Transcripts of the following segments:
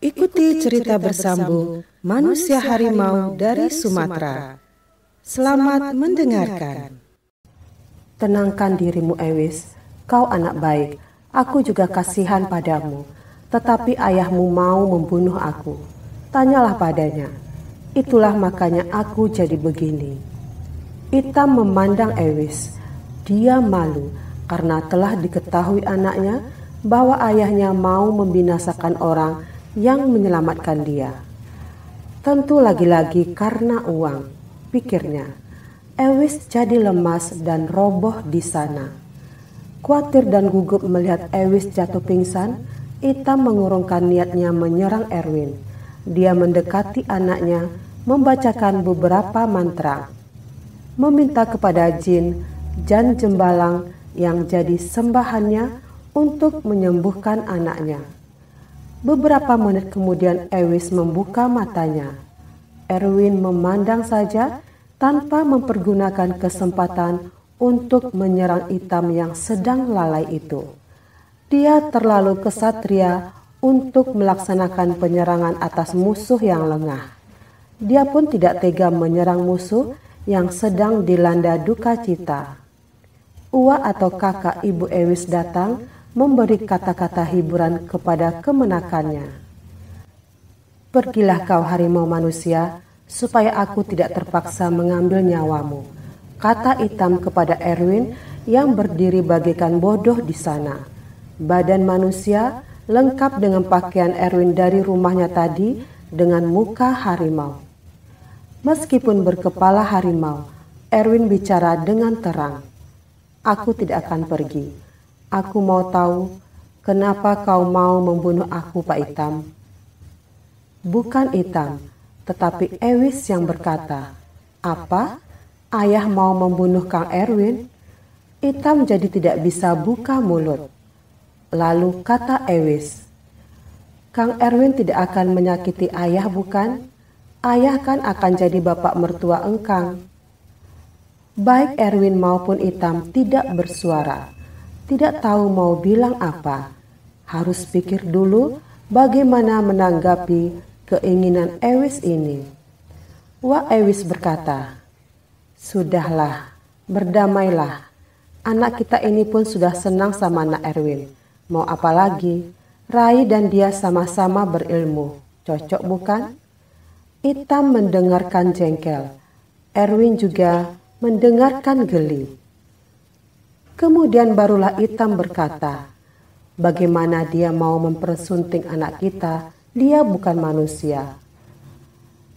Ikuti cerita bersambung Manusia Harimau dari Sumatera. Selamat mendengarkan. Tenangkan dirimu, Ewis. Kau anak baik. Aku juga kasihan padamu. Tetapi ayahmu mau membunuh aku. Tanyalah padanya. Itulah makanya aku jadi begini. Itam memandang Ewis. Dia malu karena telah diketahui anaknya bahwa ayahnya mau membinasakan orang yang menyelamatkan dia. Tentu lagi-lagi karena uang, pikirnya. Ewis jadi lemas dan roboh di sana. Khawatir dan gugup melihat Ewis jatuh pingsan, Itam mengurungkan niatnya menyerang Erwin. Dia mendekati anaknya, membacakan beberapa mantra, meminta kepada jin Jan Jembalang yang jadi sembahannya untuk menyembuhkan anaknya. Beberapa menit kemudian Ewis membuka matanya. Erwin memandang saja tanpa mempergunakan kesempatan untuk menyerang Itam yang sedang lalai itu. Dia terlalu kesatria untuk melaksanakan penyerangan atas musuh yang lengah. Dia pun tidak tega menyerang musuh yang sedang dilanda duka cita. Uwa atau kakak ibu Ewis datang memberi kata-kata hiburan kepada kemenakannya. Pergilah kau harimau manusia, supaya aku tidak terpaksa mengambil nyawamu, kata Itam kepada Erwin yang berdiri bagaikan bodoh di sana. Badan manusia lengkap dengan pakaian Erwin dari rumahnya tadi dengan muka harimau. Meskipun berkepala harimau, Erwin bicara dengan terang. Aku tidak akan pergi. Aku mau tahu kenapa kau mau membunuh aku, Pak Itam. Bukan Itam, tetapi Ewis yang berkata. Apa? Ayah mau membunuh Kang Erwin? Itam jadi tidak bisa buka mulut. Lalu kata Ewis, Kang Erwin tidak akan menyakiti ayah bukan? Ayah kan akan jadi bapak mertua engkang. Baik Erwin maupun Itam tidak bersuara. Tidak tahu mau bilang apa. Harus pikir dulu bagaimana menanggapi keinginan Ewis ini. Wah, Ewis berkata, sudahlah, berdamailah. Anak kita ini pun sudah senang sama anak Erwin. Mau apa lagi? Rai dan dia sama-sama berilmu. Cocok bukan? Itam mendengarkan jengkel. Erwin juga mendengarkan geli. Kemudian barulah Itam berkata, bagaimana dia mau mempersunting anak kita, dia bukan manusia.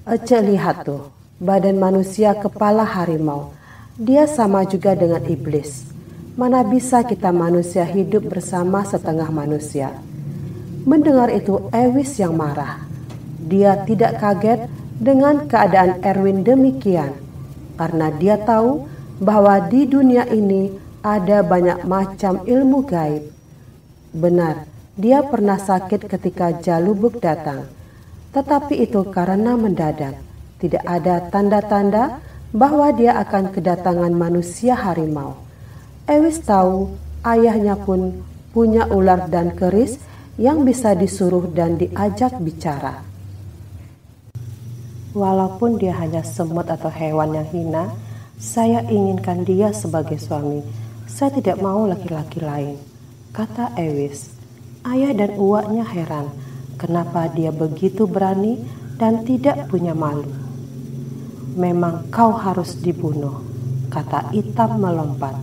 Ece lihat tuh, badan manusia kepala harimau, dia sama juga dengan iblis. Mana bisa kita manusia hidup bersama setengah manusia. Mendengar itu Ewis yang marah. Dia tidak kaget dengan keadaan Erwin demikian, karena dia tahu bahwa di dunia ini ada banyak macam ilmu gaib. Benar, dia pernah sakit ketika Jalubuk datang. Tetapi itu karena mendadak. Tidak ada tanda-tanda bahwa dia akan kedatangan manusia harimau. Ewis tahu ayahnya pun punya ular dan keris yang bisa disuruh dan diajak bicara. Walaupun dia hanya semut atau hewan yang hina, saya inginkan dia sebagai suami. Saya tidak mau laki-laki lain, kata Ewis. Ayah dan uaknya heran, kenapa dia begitu berani dan tidak punya malu. Memang kau harus dibunuh, kata Itam melompat.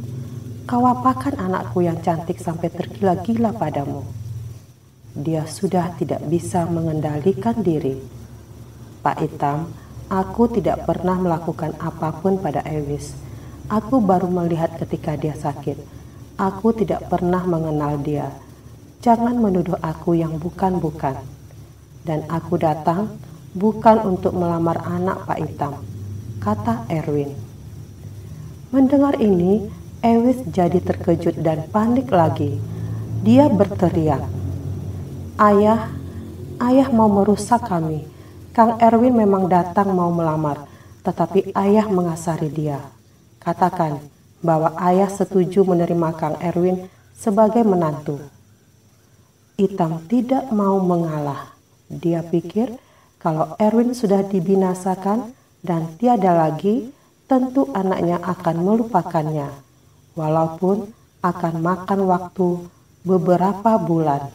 Kau apakan anakku yang cantik sampai tergila-gila padamu? Dia sudah tidak bisa mengendalikan diri. Pak Itam, aku tidak pernah melakukan apapun pada Ewis. Aku baru melihat ketika dia sakit. Aku tidak pernah mengenal dia. Jangan menuduh aku yang bukan-bukan. Dan aku datang bukan untuk melamar anak Pak Itam, kata Erwin. Mendengar ini, Ewis jadi terkejut dan panik lagi. Dia berteriak, Ayah mau merusak kami. Kang Erwin memang datang mau melamar, tetapi ayah mengasari dia. katakan bahwa ayah setuju menerima Kang Erwin sebagai menantu. Itam tidak mau mengalah. Dia pikir kalau Erwin sudah dibinasakan dan tiada lagi, tentu anaknya akan melupakannya, walaupun akan makan waktu beberapa bulan.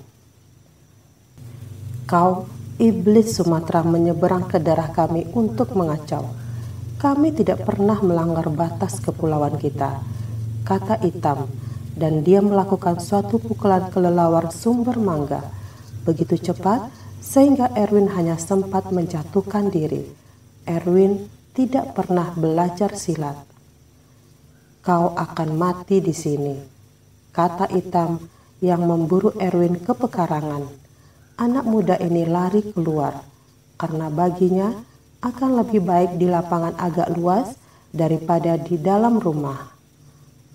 Kau, iblis Sumatera, menyeberang ke darah kami untuk mengacau. Kami tidak pernah melanggar batas kepulauan kita, kata Itam, dan dia melakukan suatu pukulan kelelawar sumber mangga begitu cepat sehingga Erwin hanya sempat menjatuhkan diri. Erwin tidak pernah belajar silat. Kau akan mati di sini, kata Itam yang memburu Erwin ke pekarangan. Anak muda ini lari keluar karena baginya akan lebih baik di lapangan agak luas daripada di dalam rumah.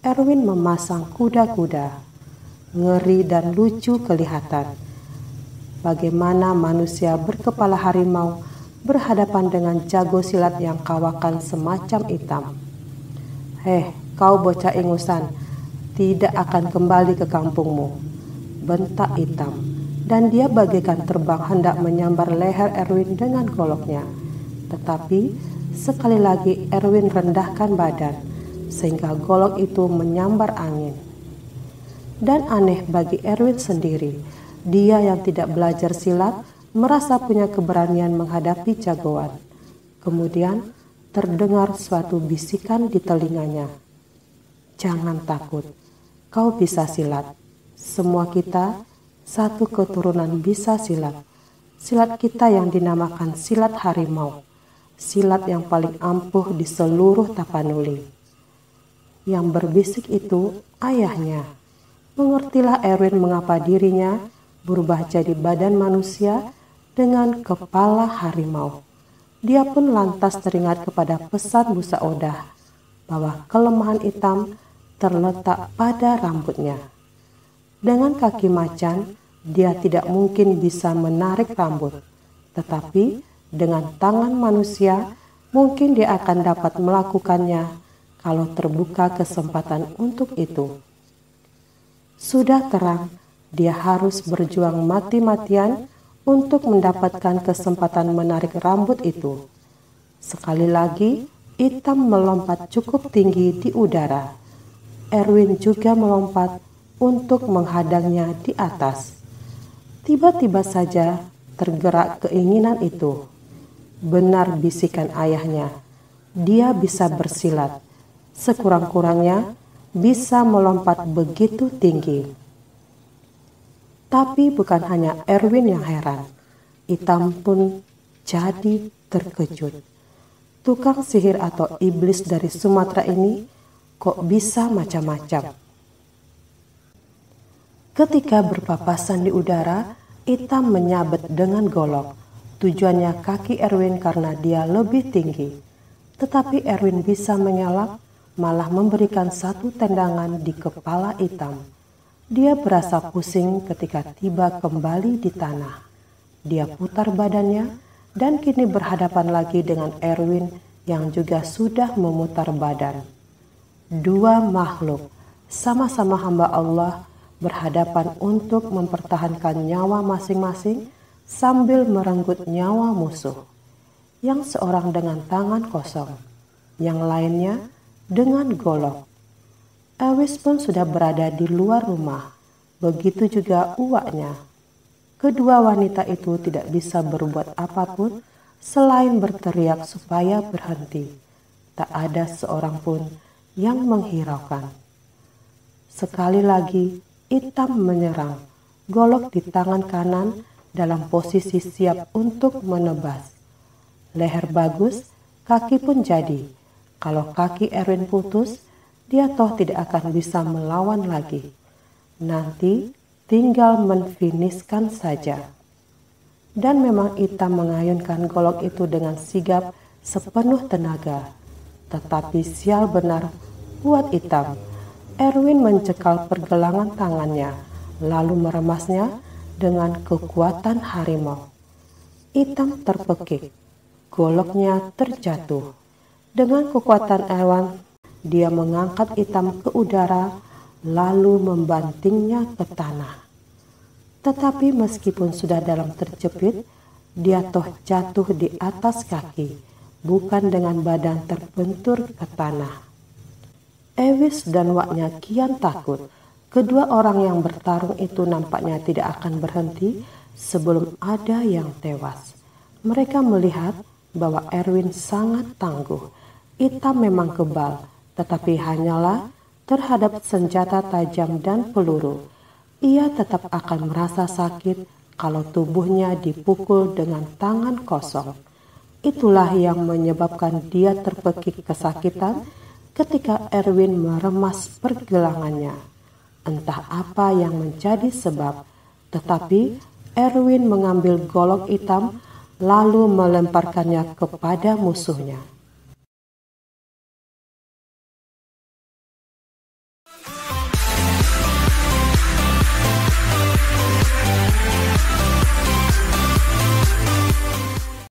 Erwin memasang kuda-kuda, ngeri dan lucu kelihatan. Bagaimana manusia berkepala harimau berhadapan dengan jago silat yang kawakan semacam Itam. Kau bocah ingusan, tidak akan kembali ke kampungmu, bentak Itam, dan dia bagaikan terbang hendak menyambar leher Erwin dengan goloknya. Tetapi sekali lagi Erwin rendahkan badan sehingga golok itu menyambar angin. Dan aneh bagi Erwin sendiri, dia yang tidak belajar silat merasa punya keberanian menghadapi jagoan. Kemudian terdengar suatu bisikan di telinganya. Jangan takut, kau bisa silat. Semua kita satu keturunan bisa silat. Silat kita yang dinamakan silat harimau. Silat yang paling ampuh di seluruh Tapanuli. Yang berbisik itu ayahnya. Mengertilah Erwin mengapa dirinya berubah jadi badan manusia dengan kepala harimau. Dia pun lantas teringat kepada pesan Busa Odah bahwa kelemahan Itam terletak pada rambutnya. Dengan kaki macan, dia tidak mungkin bisa menarik rambut, tetapi dengan tangan manusia mungkin dia akan dapat melakukannya kalau terbuka kesempatan untuk itu. Sudah terang, dia harus berjuang mati-matian untuk mendapatkan kesempatan menarik rambut itu. Sekali lagi, Itam melompat cukup tinggi di udara. Erwin juga melompat untuk menghadangnya di atas. Tiba-tiba saja tergerak keinginan itu. Benar bisikan ayahnya, dia bisa bersilat. Sekurang-kurangnya bisa melompat begitu tinggi. Tapi bukan hanya Erwin yang heran, Itam pun jadi terkejut. Tukang sihir atau iblis dari Sumatera ini kok bisa macam-macam. Ketika berpapasan di udara, Itam menyabet dengan golok. Tujuannya kaki Erwin karena dia lebih tinggi. Tetapi Erwin bisa mengelak, malah memberikan satu tendangan di kepala Itam. Dia berasa pusing ketika tiba kembali di tanah. Dia putar badannya dan kini berhadapan lagi dengan Erwin yang juga sudah memutar badan. Dua makhluk, sama-sama hamba Allah, berhadapan untuk mempertahankan nyawa masing-masing sambil merenggut nyawa musuh. Yang seorang dengan tangan kosong, yang lainnya dengan golok. Ewis pun sudah berada di luar rumah, begitu juga uaknya. Kedua wanita itu tidak bisa berbuat apapun selain berteriak supaya berhenti. Tak ada seorang pun yang menghiraukan. Sekali lagi, Itam menyerang, golok di tangan kanan dalam posisi siap untuk menebas. Leher bagus, kaki pun jadi. Kalau kaki Erwin putus, dia toh tidak akan bisa melawan lagi. Nanti tinggal menfiniskan saja. Dan memang Itam mengayunkan golok itu dengan sigap sepenuh tenaga. Tetapi sial benar buat Itam. Erwin mencekal pergelangan tangannya, lalu meremasnya dengan kekuatan harimau. Itam terpekik, goloknya terjatuh. Dengan kekuatan Erwin, dia mengangkat Itam ke udara lalu membantingnya ke tanah. Tetapi meskipun sudah dalam terjepit, dia toh jatuh di atas kaki, bukan dengan badan terbentur ke tanah. Ewis dan Waknya kian takut. Kedua orang yang bertarung itu nampaknya tidak akan berhenti sebelum ada yang tewas. Mereka melihat bahwa Erwin sangat tangguh. Itam memang kebal, tetapi hanyalah terhadap senjata tajam dan peluru. Ia tetap akan merasa sakit kalau tubuhnya dipukul dengan tangan kosong. Itulah yang menyebabkan dia terpekik kesakitan ketika Erwin meremas pergelangannya. Entah apa yang menjadi sebab, tetapi Erwin mengambil golok Itam lalu melemparkannya kepada musuhnya.